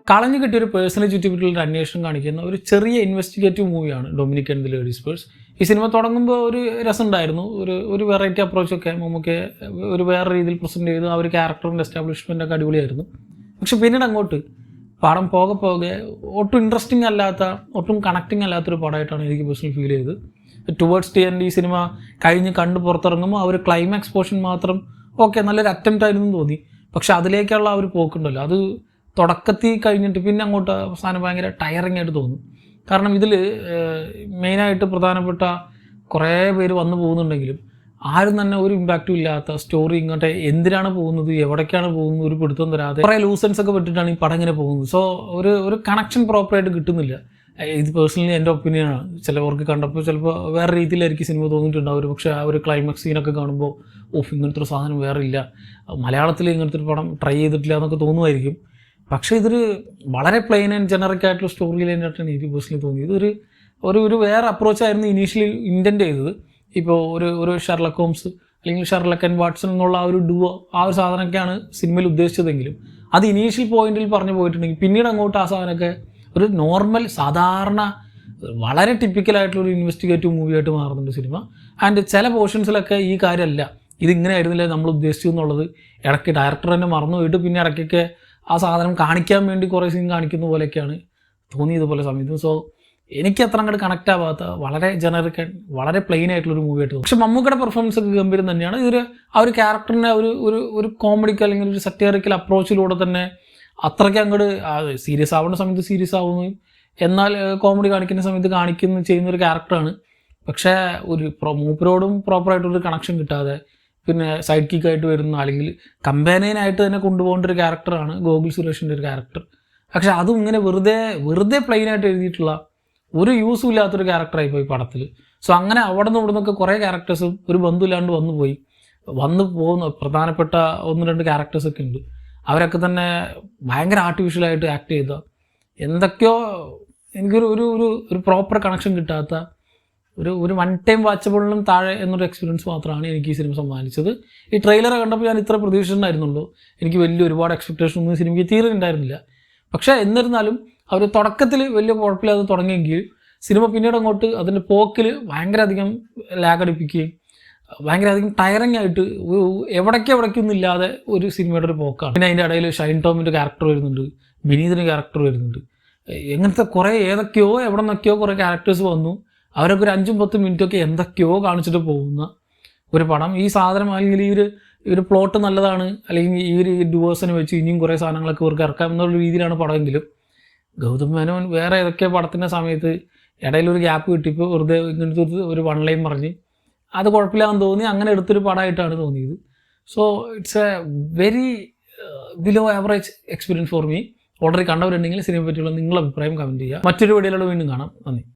കളഞ്ഞു കിട്ടിയ ഒരു പേഴ്സണെ ചുറ്റിപ്പറ്റിയുള്ള അന്വേഷണം കാണിക്കുന്ന ഒരു ചെറിയ ഇൻവെസ്റ്റിഗേറ്റീവ് മൂവിയാണ് Dominic and the ladies purse. ഈ സിനിമ തുടങ്ങുമ്പോൾ ഒരു രസമുണ്ടായിരുന്നു, ഒരു വെറൈറ്റി അപ്രോച്ചൊക്കെ നമുക്ക് ഒരു വേറെ രീതിയിൽ പ്രസൻറ്റ് ചെയ്ത് ആ ഒരു ക്യാരക്ടറിൻ്റെ എസ്റ്റാബ്ലിഷ്മെൻ്റ് ഒക്കെ അടിപൊളിയായിരുന്നു. പക്ഷെ പിന്നീട് അങ്ങോട്ട് പടം പോകെ ഒട്ടും ഇൻട്രസ്റ്റിംഗ് അല്ലാത്ത, ഒട്ടും കണക്റ്റിംഗ് അല്ലാത്തൊരു പടമായിട്ടാണ് എനിക്ക് പേഴ്സണൽ ഫീൽ ചെയ്തത്. ടുവേർഡ്സ് ദി എൻഡ് ഈ സിനിമ കഴിഞ്ഞ് കണ്ട് പുറത്തിറങ്ങുമ്പോൾ ആ ഒരു ക്ലൈമാക്സ് പോർഷൻ മാത്രം ഓക്കെ നല്ലൊരു അറ്റംപ്റ്റ് ആയിരുന്നു തോന്നി. പക്ഷെ അതിലേക്കുള്ള ആ ഒരു പോക്കുണ്ടല്ലോ, അത് തുടക്കത്തിൽ കഴിഞ്ഞിട്ട് പിന്നെ അങ്ങോട്ട് അവസാനം ഭയങ്കര ടയറിങ് ആയിട്ട് തോന്നും. കാരണം ഇതിൽ മെയിനായിട്ട് പ്രധാനപ്പെട്ട കുറേ പേര് വന്നു പോകുന്നുണ്ടെങ്കിലും ആരും തന്നെ ഒരു ഇമ്പാക്റ്റും ഇല്ലാത്ത സ്റ്റോറി ഇങ്ങോട്ട് എന്തിനാണ് പോകുന്നത്, എവിടേക്കാണ് പോകുന്നത്, ഒരു പിടുത്തം തരാതെ കുറേ ലൂസൻസ് ഒക്കെ വിട്ടിട്ടാണ് ഈ പടം ഇങ്ങനെ പോകുന്നത്. സോ ഒരു കണക്ഷൻ പ്രോപ്പറായിട്ട് കിട്ടുന്നില്ല. ഇത് പേഴ്സണലി എൻ്റെ ഒപ്പീനിയനാണ്. ചിലവർക്ക് കണ്ടപ്പോൾ ചിലപ്പോൾ വേറെ രീതിയിലായിരിക്കും സിനിമ തോന്നിയിട്ടുണ്ടാവും. പക്ഷേ ആ ഒരു ക്ലൈമാക്സ് സീനൊക്കെ കാണുമ്പോൾ ഇങ്ങനത്തെ ഒരു സാധനം വേറെ ഇല്ല, മലയാളത്തിൽ ഇങ്ങനത്തെ ഒരു പടം ട്രൈ ചെയ്തിട്ടില്ല എന്നൊക്കെ തോന്നുമായിരിക്കും. പക്ഷേ ഇതൊരു വളരെ പ്ലെയിൻ ആൻഡ് ജനറിക് ആയിട്ടുള്ള സ്റ്റോറി ലൈനായിട്ടാണ് എനിക്ക് പേഴ്സണലി തോന്നിയത്. ഒരു വേറെ അപ്രോച്ചായിരുന്നു ഇനീഷ്യലി ഇൻറ്റൻറ്റ് ചെയ്തത്. ഇപ്പോൾ ഒരു ഷെർലക് ഹോംസ് അല്ലെങ്കിൽ ഷെർലക് ആൻഡ് വാട്സൺ എന്നുള്ള ആ ഒരു ഡുവോ, ആ ഒരു സാധനമൊക്കെയാണ് സിനിമയിൽ ഉദ്ദേശിച്ചതെങ്കിലും അത് ഇനീഷ്യൽ പോയിന്റിൽ പറഞ്ഞു പോയിട്ടുണ്ടെങ്കിൽ പിന്നീട് അങ്ങോട്ട് ആ സാധനമൊക്കെ ഒരു നോർമൽ സാധാരണ വളരെ ടിപ്പിക്കലായിട്ടുള്ളൊരു ഇൻവെസ്റ്റിഗേറ്റീവ് മൂവിയായിട്ട് മാറുന്നുണ്ട് സിനിമ. ആൻഡ് ചില പോർഷൻസിലൊക്കെ ഈ കാര്യമല്ല, ഇതിങ്ങനെ ആയിരുന്നില്ല നമ്മൾ ഉദ്ദേശിച്ചു എന്നുള്ളത് ഇടയ്ക്ക് ഡയറക്ടർ തന്നെ മറന്നു പോയിട്ട് പിന്നെ ഇടയ്ക്കൊക്കെ ആ സാധനം കാണിക്കാൻ വേണ്ടി കുറേ സീൻ കാണിക്കുന്ന പോലെയൊക്കെയാണ് തോന്നിയതുപോലെ സമയത്ത്. സോ എനിക്ക് അത്ര അങ്ങോട്ട് കണക്റ്റ് ആവാത്ത വളരെ ജനറിക് വളരെ പ്ലെയിൻ ആയിട്ടുള്ളൊരു മൂവിയായിട്ട് തോന്നും. പക്ഷെ മമ്മൂക്കയുടെ പെർഫോമൻസ് ഒക്കെ ഗംഭീരം തന്നെയാണ്. ആ ഒരു ക്യാരക്ടറിനെ ഒരു കോമഡിക്ക് അല്ലെങ്കിൽ ഒരു സറ്റീറിക്കൽ അപ്രോച്ചിലൂടെ തന്നെ അത്രയ്ക്ക് അങ്ങോട്ട് സീരിയസ് ആവേണ്ട സമയത്ത് സീരിയസ് ആവുകയും എന്നാൽ കോമഡി കാണിക്കുന്ന സമയത്ത് ചെയ്യുന്നൊരു ക്യാരക്ടറാണ്. പക്ഷേ മൂപ്പരോടും പ്രോപ്പറായിട്ടൊരു കണക്ഷൻ കിട്ടാതെ പിന്നെ സൈഡ് കിക്കായിട്ട് വരുന്ന അല്ലെങ്കിൽ കമ്പാനിയനായിട്ട് തന്നെ കൊണ്ടുപോകേണ്ട ഒരു ക്യാരക്ടറാണ് ഗോകുൽ സുരേഷിൻ്റെ ഒരു ക്യാരക്ടർ. പക്ഷെ അതും ഇങ്ങനെ വെറുതെ പ്ലെയിനായിട്ട് എഴുതിയിട്ടുള്ള ഒരു യൂസും ഇല്ലാത്തൊരു ക്യാരക്ടറായി പോയി പടത്തിൽ. സോ അങ്ങനെ അവിടെ നിന്ന് ഇവിടെ നിന്നൊക്കെ കുറേ ക്യാരക്ടേഴ്സും ഒരു ബന്ധമില്ലാണ്ട് വന്നു പോകുന്ന പ്രധാനപ്പെട്ട 1-2 ക്യാരക്ടേഴ്സൊക്കെ ഉണ്ട്. അവരൊക്കെ തന്നെ ഭയങ്കര ആർട്ടിഫിഷ്യലായിട്ട് ആക്ട് ചെയ്ത എന്തൊക്കെയോ എനിക്കൊരു പ്രോപ്പർ കണക്ഷൻ കിട്ടാത്ത ഒരു വൺ ടൈം വാച്ചബിളിനും താഴെ എന്നൊരു എക്സ്പീരിയൻസ് മാത്രമാണ് എനിക്ക് ഈ സിനിമ സമ്മാനിച്ചത്. ഈ ട്രെയിലർ കണ്ടപ്പോൾ ഞാൻ ഇത്ര പ്രതീക്ഷിച്ചിട്ടുണ്ടായിരുന്നുള്ളൂ. എനിക്ക് ഒരുപാട് എക്സ്പെക്ടേഷൻ ഒന്നും സിനിമയ്ക്ക് തീരെ ഉണ്ടായിരുന്നില്ല. പക്ഷേ എന്നിരുന്നാലും അവർ തുടക്കത്തിൽ വലിയ കുഴപ്പമില്ലാതെ തുടങ്ങിയെങ്കിൽ സിനിമ പിന്നീട് അങ്ങോട്ട് അതിൻ്റെ പോക്കിൽ ഭയങ്കര അധികം ലാഗടിപ്പിക്കുകയും ഭയങ്കര അധികം ടയറിങ് ആയിട്ട് എവിടേക്കൊന്നും ഇല്ലാതെ ഒരു സിനിമയുടെ ഒരു പോക്കാണ്. പിന്നെ അതിൻ്റെ ഇടയിൽ ഷൈൻ ടോമിൻ്റെ ക്യാരക്ടർ വരുന്നുണ്ട്, വിനീതിൻ്റെ ക്യാരക്ടർ വരുന്നുണ്ട്. എങ്ങനത്തെ കുറേ എവിടെ നിന്നൊക്കെയോ കുറേ ക്യാരക്ടേഴ്സ് വന്നു. അവരൊക്കെ ഒരു 5-10 മിനിറ്റൊക്കെ എന്തൊക്കെയോ കാണിച്ചിട്ട് പോകുന്ന ഒരു പടം. ഈ സാധനം അല്ലെങ്കിൽ ഈ ഒരു പ്ലോട്ട് നല്ലതാണ്, അല്ലെങ്കിൽ ഈ ഒരു ഡുവേഴ്സിനെ വെച്ച് ഇനിയും കുറേ സാധനങ്ങളൊക്കെ ഇവർക്ക് ഇറക്കാം എന്നുള്ള രീതിയിലാണ് പടമെങ്കിലും ഗൗതം മേനോൻ വേറെ ഏതൊക്കെ പടത്തിൻ്റെ സമയത്ത് ഇടയിലൊരു ഗ്യാപ്പ് കിട്ടിയപ്പോൾ വെറുതെ ഇങ്ങനത്തെ ഒരു വൺ ലൈൻ പറഞ്ഞ് അത് കുഴപ്പമില്ലാന്ന് തോന്നി, അങ്ങനെ എടുത്തൊരു പടമായിട്ടാണ് തോന്നിയത്. So it's a very below average experience for me. Already കണ്ടവരുണ്ടെങ്കിൽ സിനിമയെ പറ്റിയുള്ള നിങ്ങളുടെ അഭിപ്രായം കമൻറ്റ് ചെയ്യുക. മറ്റൊരു വീഡിയോയിലൂടെ വീണ്ടും കാണാം. നന്ദി.